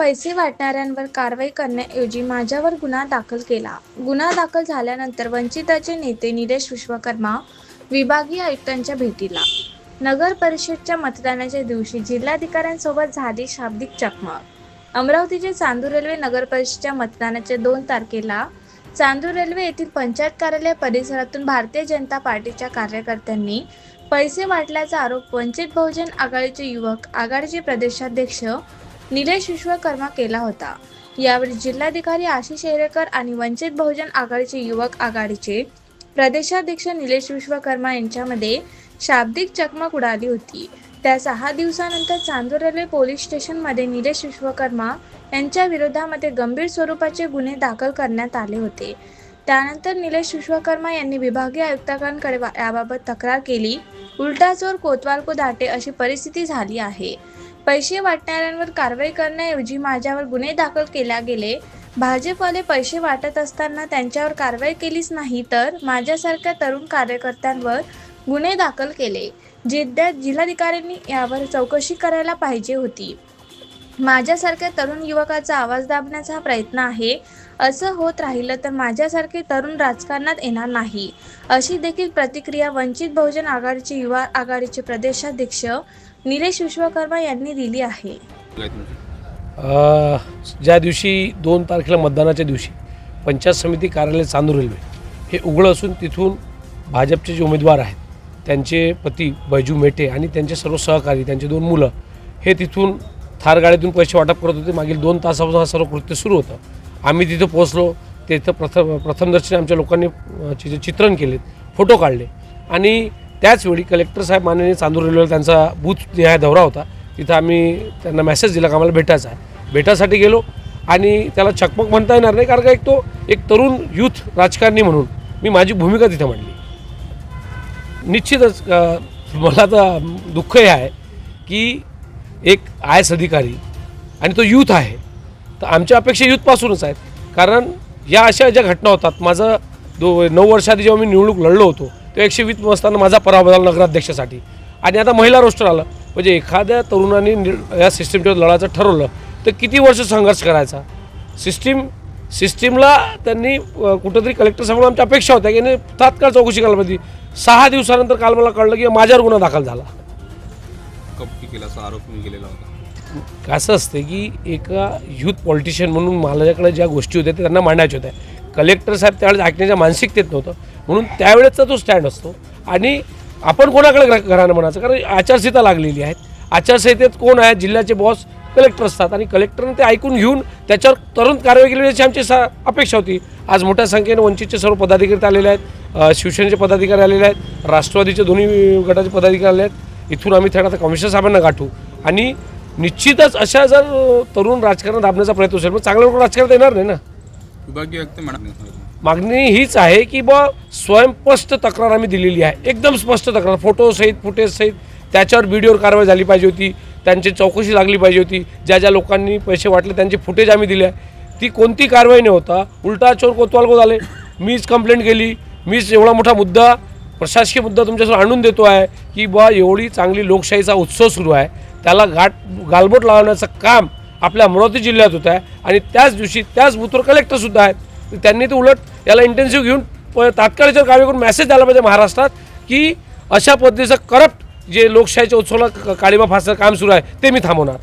पैसे वाटणाऱ्यांवर कारवाई करण्याऐवजी माझ्यावर गुन्हा दाखल केला. गुन्हा दाखल झाल्यानंतर वंचितचे नेते निलेश विश्वकर्मा विभागीय आयुक्तांच्या भेटीला. नगर परिषदेच्या मतदानाच्या दिवशी जिल्हाधिकाऱ्यांसोबत झाली शाब्दिक चकमक. अमरावतीचे चांदूर रेल्वे नगर परिषदेच्या मतदानाच्या 2 तारखेला चांदूर रेल्वे येथील पंचायत कार्यालय परिसरातून भारतीय जनता पार्टीच्या कार्यकर्त्यांनी पैसे वाटल्याचा आरोप वंचित बहुजन आघाडीचे युवक आघाडीचे प्रदेशाध्यक्ष निलेश विश्वकर्मा केला होता. यावेळी जिल्हाधिकारी आशिष येरेकर आणि वंचित बहुजन आघाडीचे युवक आघाडीचे प्रदेशाध्यक्ष निलेश विश्वकर्मा यांच्यामध्ये शाब्दिक चकमक उडाली होती. त्या 6 दिवसानंतर चांदूर रेल्वे पोलीस स्टेशनमध्ये निलेश विश्वकर्मा यांच्या विरोधामध्ये गंभीर स्वरूपाचे गुन्हे दाखल करण्यात आले होते. त्यानंतर निलेश विश्वकर्मा यांनी विभागीय आयुक्तांकडे याबाबत तक्रार केली. उलटा चोर कोतवाल को दाटे अशी परिस्थिती झाली आहे. पैसे वाटणाऱ्यांवर कारवाई करण्याऐवजी माझ्यावर गुन्हे दाखल केले गेले. भाजपवाले पैसे वाटत असताना त्यांच्यावर कारवाई केलीच नाही तर माझ्यासारख्या तरुण कार्यकर्त्यांवर गुन्हे दाखल केले. जिल्हाधिकाऱ्यांनी यावर चौकशी करायला पाहिजे होती. माझ्यासारख्या तरुण युवकाचा आवाज दाबण्याचा हा प्रयत्न आहे. असं होत राहिलं तर माझ्यासारखे तरुण राजकारणात येणार नाही, अशी देखील प्रतिक्रिया वंचित बहुजन आघाडीचे युवा आघाडीचे प्रदेशाध्यक्ष निलेश विश्वकर्मा यांनी दिली आहे. ज्या दिवशी 2 तारखेला मतदानाच्या दिवशी पंचायत समिती कार्यालय चांदूर रेल्वे हे उघडं असून तिथून भाजपचे जे उमेदवार आहेत त्यांचे पती बैजू मेटे आणि त्यांचे सर्व सहकारी त्यांचे 2 मुलं हे तिथून थार गाडीतून पैसे वाटप करत होते. मागील 2 तासापासून हा सर्व कृत्य सुरू होतं. आम्ही तिथं पोहोचलो. तिथं प्रथमदर्शनी आमच्या लोकांनी चित्रण केलेत, फोटो काढले आणि त्याचवेळी कलेक्टर साहेब माननीय चांदूर रेल्वेला त्यांचा बूथ निहाय दौरा होता. तिथं आम्ही त्यांना मेसेज दिला की आम्हाला भेटायचं आहे. भेटासाठी गेलो आणि त्याला चकमक म्हणता येणार नाही कारण का एक तरुण यूथ राजकारणी म्हणून मी माझी भूमिका तिथं मांडली. निश्चितच मला तर दुःख हे आहे की एक IAS अधिकारी आणि तो यूथ आहे. तर आमच्या अपेक्षा यूथपासूनच आहेत कारण या अशा ज्या घटना होतात. माझं 9 वर्षाआधी जेव्हा मी निवडणूक लढलो होतो तेव्हा 120 असताना माझा पराभव झाला नगराध्यक्षासाठी आणि आता महिला रोस्टर आलं. म्हणजे एखाद्या तरुणाने या सिस्टीमच्या लढायचं ठरवलं तर किती वर्ष संघर्ष करायचा. सिस्टीमला त्यांनी कुठंतरी कलेक्टर साहेबांना आमच्या अपेक्षा होत्या की यांनी तात्काळ चौकशी करायला पाहिजे. 6 दिवसानंतर काल मला कळलं की माझ्यावर गुन्हा दाखल झाला. कपटी केल्याचा आरोप मी केलेला होता. कसं असते की एका यूथ पॉलिटिशियन म्हणून माझ्याकडे ज्या गोष्टी होत्या त्या त्यांना मांडायच्या होत्या. कलेक्टर साहेब त्यावेळेस ऐकण्याच्या मानसिकतेत नव्हतं म्हणून त्यावेळेसचा तो स्टँड असतो. आणि आपण कोणाकडे घरानं म्हणायचं कारण आचारसंहिता लागलेली आहे. आचारसंहितेत कोण आहे? जिल्ह्याचे बॉस कलेक्टर असतात आणि कलेक्टरने ते ऐकून घेऊन त्याच्यावर तुरंत कारवाई केली याची आमची अपेक्षा होती. आज मोठ्या संख्येने वंचितचे सर्व पदाधिकारी आलेले आहेत, शिवसेनेचे पदाधिकारी आलेले आहेत, राष्ट्रवादीचे दोन्ही गटाचे पदाधिकारी आले आहेत. इथून आम्ही थेट आता कमिशनर साहेबांना गाठू आणि निश्चितच अशा जर तरुण राजकारण दाबण्याचा प्रयत्न असेल मग चांगलं लोक राजकारणात येणार नाही ना. विभागीय आयुक्त मागणी हीच आहे की स्वयंस्पष्ट तक्रार आम्ही दिलेली आहे. एकदम स्पष्ट तक्रार फोटोसहित फुटेजसहित त्याच्यावर व्हिडिओवर कारवाई झाली पाहिजे होती. त्यांची चौकशी लागली पाहिजे होती. ज्या लोकांनी पैसे वाटले त्यांचे फुटेज आम्ही दिले आहे. ती कोणती कारवाई न होता उलटा चोर कोतवाल को झाले. मीच कंप्लेंट केली. मीच एवढा मोठा मुद्दा प्रशासकीय मुद्दा तुमच्यासमोर आणून देतो आहे की एवढी चांगली लोकशाहीचा उत्सव सुरू आहे त्याला गालबोट लावण्याचं काम आपल्या अमरावती जिल्ह्यात होत आहे आणि त्याच दिवशी त्याच बूथवर कलेक्टरसुद्धा आहेत. त्यांनी तर उलट याला इंटेन्सिव्ह घेऊन तात्काळ कारवाई करून मेसेज द्यायला पाहिजे महाराष्ट्रात की अशा पद्धतीचं करप्ट जे लोकशाहीच्या उत्सवाला काळीमा फासण्याचं काम सुरू आहे ते मी थांबवणार.